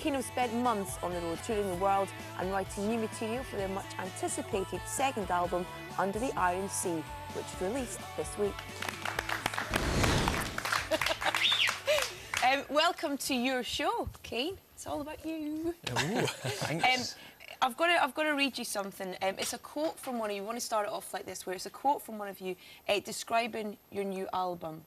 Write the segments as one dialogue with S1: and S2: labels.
S1: Keane have spent months on the road touring the world and writing new material for their much-anticipated second album, Under the Iron Sea, which is released this week. Welcome to your show, Keane. It's all about you.
S2: Ooh, thanks.
S1: I've got to read you something. It's a quote from one of you. I want to start it off like this, where it's a quote from one of you describing your new album,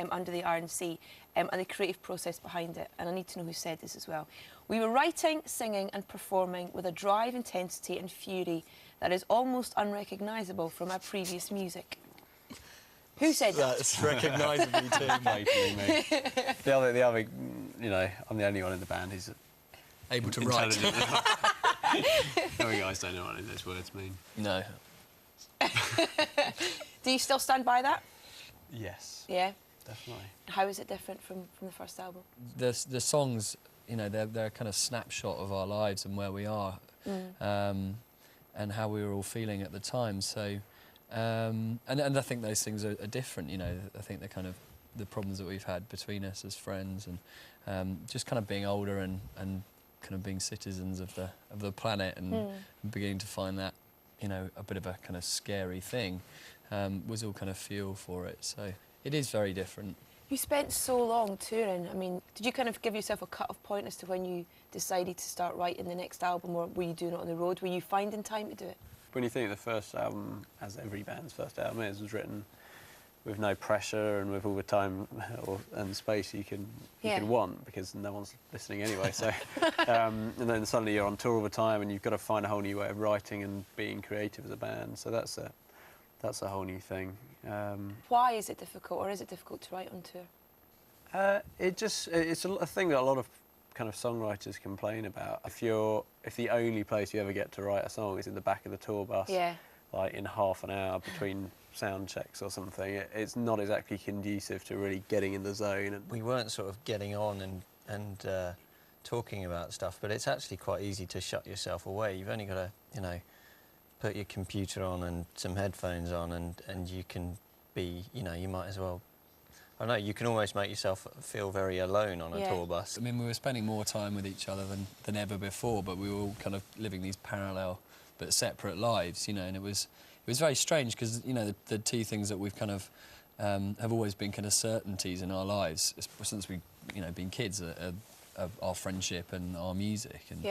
S1: Under the Iron Sea, and the creative process behind it. And I need to know who said this as well. We were writing, singing and performing with a drive, intensity and fury that is almost unrecognisable from our previous music. Who said that?
S2: That's recognisably too blatantly me. The other, you know, I'm the only one in the band who's
S3: able to write.
S2: No, you guys don't know what those words mean.
S3: No.
S1: Do you still stand by that?
S2: Yes.
S1: Yeah?
S2: Definitely.
S1: How is it different from the first album?
S3: The songs, you know, they're a kind of snapshot of our lives and where we are, and how we were all feeling at the time. So, and I think those things are different. You know, I think they're kind of the problems that we've had between us as friends, and just kind of being older and kind of being citizens of the planet and beginning to find that, you know, a bit of a kind of scary thing, was all kind of fuel for it. So it is very different.
S1: You spent so long touring. I mean, did you kind of give yourself a cut-off point as to when you decided to start writing the next album, or were you doing it on the road? Were you finding time to do it?
S2: When you think the first album, as every band's first album is, was written with no pressure and with all the time and space you can want, because no one's listening anyway. So, and then suddenly you're on tour all the time and you've got to find a whole new way of writing and being creative as a band. So that's a whole new thing.
S1: Why is it difficult, or is it difficult to write on tour?
S2: It's a thing that a lot of kind of songwriters complain about. If the only place you ever get to write a song is in the back of the tour bus, like in half an hour between sound checks or something, it's not exactly conducive to really getting in the zone.
S4: We weren't sort of getting on and talking about stuff, but it's actually quite easy to shut yourself away. You've only got to, you know, put your computer on and some headphones on, and you can be, you know, you might as well, I don't know, you can almost make yourself feel very alone on a tour bus.
S3: I mean, we were spending more time with each other than ever before, but we were all kind of living these parallel but separate lives, you know, and it was very strange because, you know, the two things that we've kind of have always been kind of certainties in our lives since we've, you know, been kids are our friendship and our music, and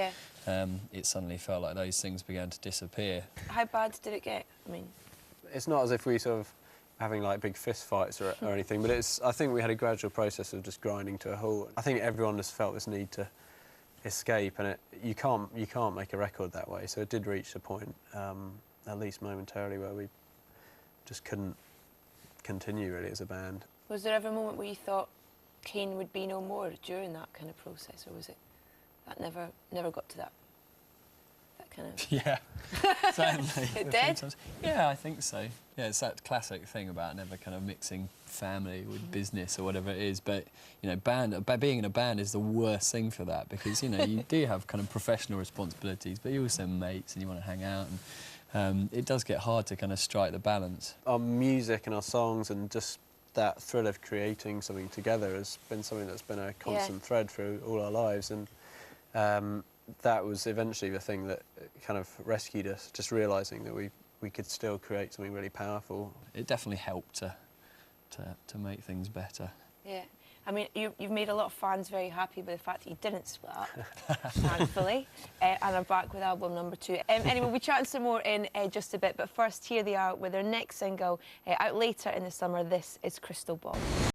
S3: it suddenly felt like those things began to disappear.
S1: How bad did it get? I mean,
S2: it's not as if we sort of having like big fist fights or anything, but I think we had a gradual process of just grinding to a halt. I think everyone just felt this need to escape, and you can't make a record that way. So it did reach a point, at least momentarily, where we just couldn't continue really as a band.
S1: Was there ever a moment where you thought Keane would be no more during that kind of process, or was it that never got to that kind of...
S3: Yeah, certainly.
S1: It did?
S3: Yeah, I think so. Yeah, it's that classic thing about never kind of mixing family with business or whatever it is, but, you know, being in a band is the worst thing for that, because, you know, you do have kind of professional responsibilities, but you also have mates and you want to hang out, and it does get hard to kind of strike the balance.
S2: Our music and our songs and just that thrill of creating something together has been something that's been a constant thread through all our lives, and that was eventually the thing that kind of rescued us, just realising that we could still create something really powerful.
S3: It definitely helped to make things better.
S1: Yeah. I mean, you've made a lot of fans very happy by the fact that you didn't split up, thankfully, and are back with album number 2. Anyway, we'll be chatting some more in just a bit, but first, here they are with their next single, out later in the summer. This is Crystal Ball.